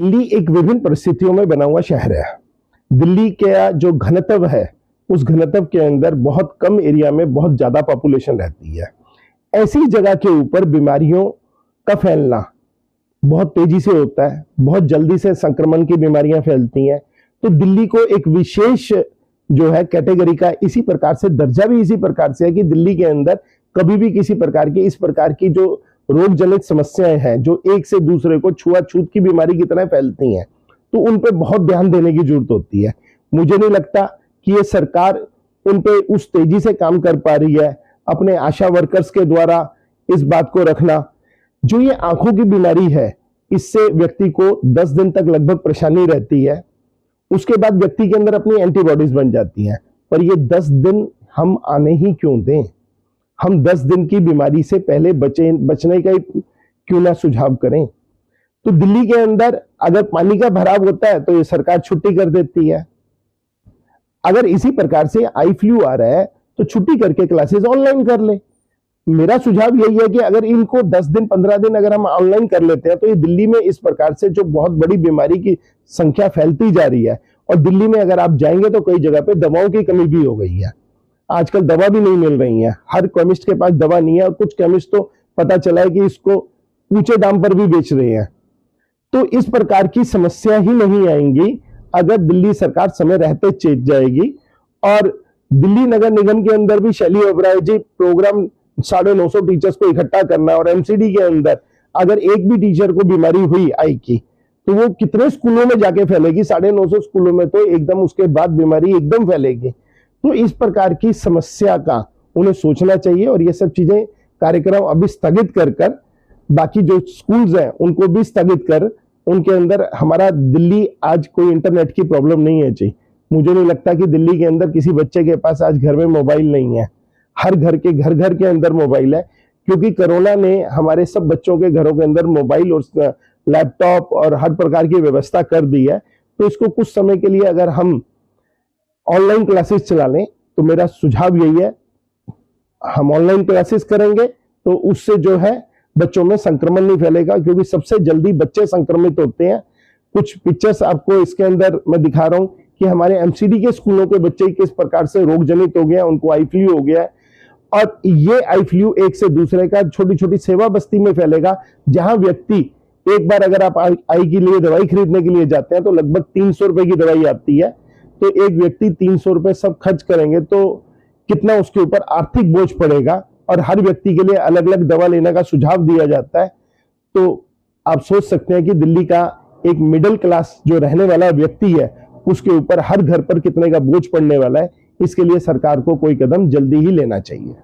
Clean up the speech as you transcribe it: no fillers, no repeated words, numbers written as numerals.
दिल्ली एक विभिन्न परिस्थितियों में बना हुआ शहर है। दिल्ली का जो घनत्व है, उस घनत्व के अंदर बहुत कम एरिया में बहुत ज्यादा पॉपुलेशन रहती है। ऐसी जगह के ऊपर बीमारियों का फैलना बहुत तेजी से होता है, बहुत जल्दी से संक्रमण की बीमारियां फैलती हैं। तो दिल्ली को एक विशेष जो है कैटेगरी का इसी प्रकार से दर्जा भी इसी प्रकार से है कि दिल्ली के अंदर कभी भी किसी प्रकार की इस प्रकार की जो रोग जनित समस्याएं हैं, जो एक से दूसरे को छुआछूत की बीमारी की तरह फैलती हैं, तो उन पे बहुत ध्यान देने की जरूरत होती है। मुझे नहीं लगता कि ये सरकार उन पे उस तेजी से काम कर पा रही है। अपने आशा वर्कर्स के द्वारा इस बात को रखना, जो ये आंखों की बीमारी है, इससे व्यक्ति को 10 दिन तक लगभग परेशानी रहती है। उसके बाद व्यक्ति के अंदर अपनी एंटीबॉडीज बन जाती हैं, पर ये 10 दिन हम आने ही क्यों दें? हम 10 दिन की बीमारी से पहले बचने का क्यों ना सुझाव करें? तो दिल्ली के अंदर अगर पानी का भराव होता है तो ये सरकार छुट्टी कर देती है। अगर इसी प्रकार से आई फ्लू आ रहा है तो छुट्टी करके क्लासेस ऑनलाइन कर ले। मेरा सुझाव यही है कि अगर इनको 10 दिन 15 दिन अगर हम ऑनलाइन कर लेते हैं तो ये दिल्ली में इस प्रकार से जो बहुत बड़ी बीमारी की संख्या फैलती जा रही है, और दिल्ली में अगर आप जाएंगे तो कई जगह पे दवाओं की कमी भी हो गई है। आजकल दवा भी नहीं मिल रही है, हर केमिस्ट के पास दवा नहीं है, और कुछ केमिस्ट तो पता चला है कि इसको ऊंचे दाम पर भी बेच रहे हैं। तो इस प्रकार की समस्या ही नहीं आएंगी अगर दिल्ली सरकार समय रहते चेत जाएगी। और दिल्ली नगर निगम के अंदर भी शैली ओबराय जी प्रोग्राम 950 टीचर्स को इकट्ठा करना, और एमसीडी के अंदर अगर एक भी टीचर को बीमारी हुई आई की तो वो कितने स्कूलों में जाके फैलेगी? 950 स्कूलों में तो एकदम उसके बाद बीमारी एकदम फैलेगी। तो इस प्रकार की समस्या का उन्हें सोचना चाहिए, और ये सब चीजें कार्यक्रम अभी स्थगित कर बाकी जो स्कूल्स हैं उनको भी स्थगित कर, उनके अंदर हमारा दिल्ली आज कोई इंटरनेट की प्रॉब्लम नहीं है चाहिए। मुझे नहीं लगता कि दिल्ली के अंदर किसी बच्चे के पास आज घर में मोबाइल नहीं है। हर घर के अंदर मोबाइल है, क्योंकि कोरोना ने हमारे सब बच्चों के घरों के अंदर मोबाइल और लैपटॉप और हर प्रकार की व्यवस्था कर दी है। तो इसको कुछ समय के लिए अगर हम ऑनलाइन क्लासेस चला लें तो मेरा सुझाव यही है, हम ऑनलाइन क्लासेस करेंगे तो उससे जो है बच्चों में संक्रमण नहीं फैलेगा, क्योंकि सबसे जल्दी बच्चे संक्रमित होते हैं। कुछ पिक्चर्स आपको इसके अंदर मैं दिखा रहा हूं कि हमारे एमसीडी के स्कूलों के बच्चे किस प्रकार से रोग जनित हो गया, उनको आई फ्लू हो गया है। और ये आई फ्लू एक से दूसरे का छोटी छोटी सेवा बस्ती में फैलेगा, जहां व्यक्ति एक बार अगर आप आई के लिए दवाई खरीदने के लिए जाते हैं तो लगभग 300 रुपए की दवाई आती है। तो एक व्यक्ति 300 रुपए सब खर्च करेंगे तो कितना उसके ऊपर आर्थिक बोझ पड़ेगा, और हर व्यक्ति के लिए अलग अलग दवा लेने का सुझाव दिया जाता है। तो आप सोच सकते हैं कि दिल्ली का एक मिडिल क्लास जो रहने वाला व्यक्ति है, उसके ऊपर हर घर पर कितने का बोझ पड़ने वाला है। इसके लिए सरकार को कोई कदम जल्दी ही लेना चाहिए।